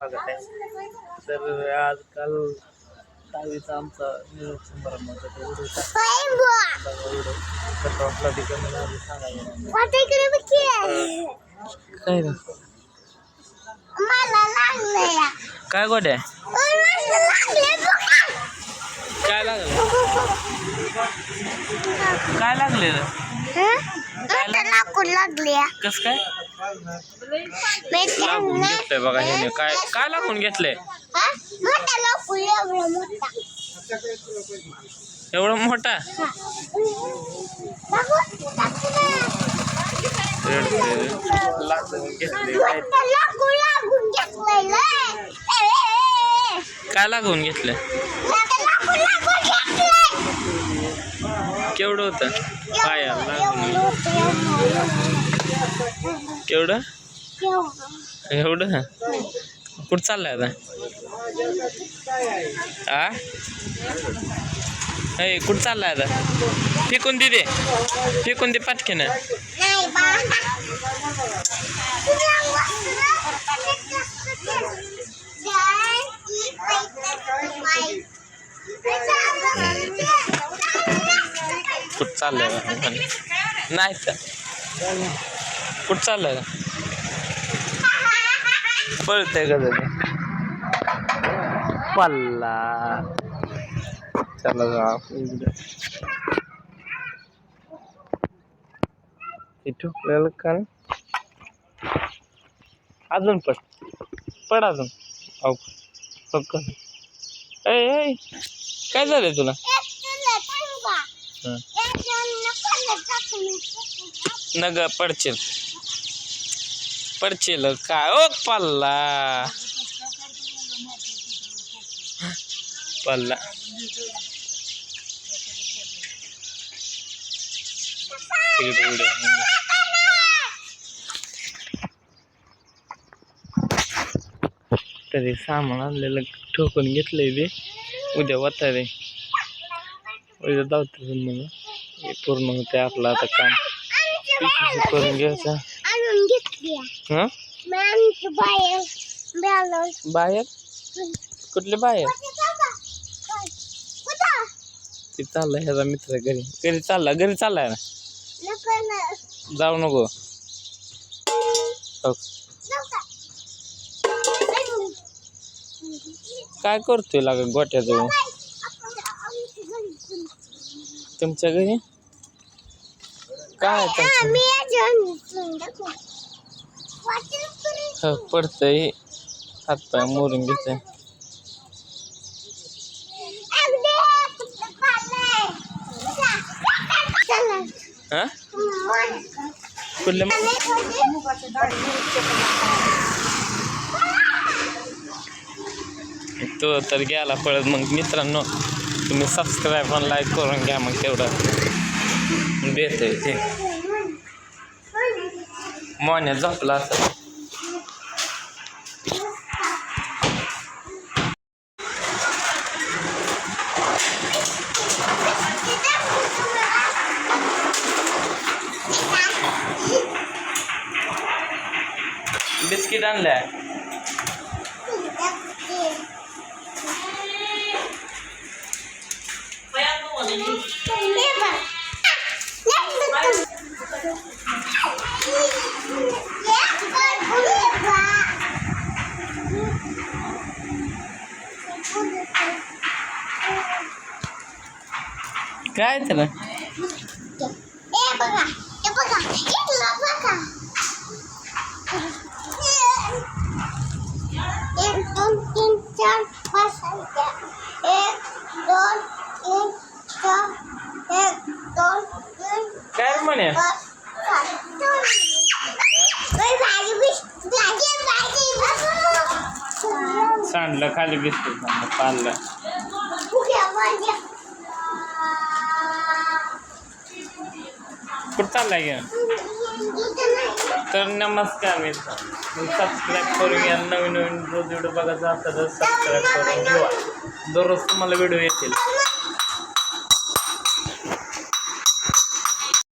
स्वागत आहे. तर आजकाल 10वीचा आमचा निरोप समारंभ होता. तो व्हिडिओ कसा वाटला ते कमेंटमध्ये सांगायला. काय रे? काय गोड्या काय लागलं? काय लागले कस काय लागून घेतलंय बघा ह्याने? काय काय लागून घेतलंय? एवढा मोठा लागून घेतलंय. काय लागून घेतलंय? केवढं होतं पायाला लागून? केवढं? एवढं? कुठं चाललंय आता? कुठं चाललाय आता? फेकून दे, फेकून दे पाटकीनं. कुठं चाललंय नाही तर कुठं चाललंय? पळतंय का पल्ला? चला जा ठोकलेलं का अजून पड अजून. काय झालंय तुला? नग पडशील काय? ओ पल्ला पल्ला तरी सामान आणलेलं ठोकून घेतलंय ते. उद्या वाता रे, उद्या धावतो म्हणून हे पूर्ण होते आपलं आता काम. करून घ्यायचं. बाहेर कुठले बाहेर? ते चाललाय ह्याचा मित्र घरी चाललाय ना. जाऊ नको. काय करतोय लाग गोट्याजवळ? तुमच्या घरी काय पडतंय? हातपाय मोडून घेतोय. कुठले? तो तर गेला पळत. मग मित्रांनो तुम्ही सबस्क्राईब आणि लाईक करून घ्या. मग तेवढं देतोय ते. मोन्या झोपला असं. बिस्किट आणलंय. काय त्याला? काय म्हणे? सांडलं खाली बिस्किट पाडलं. कुठं चाललाय घ्या? तर नमस्कार मित्र, सबस्क्राईब करून घ्या. नवीन रोज व्हिडिओ बघायचा असता तर सबस्क्राईब करून ठेवा. दररोज तुम्हाला व्हिडिओ येतील.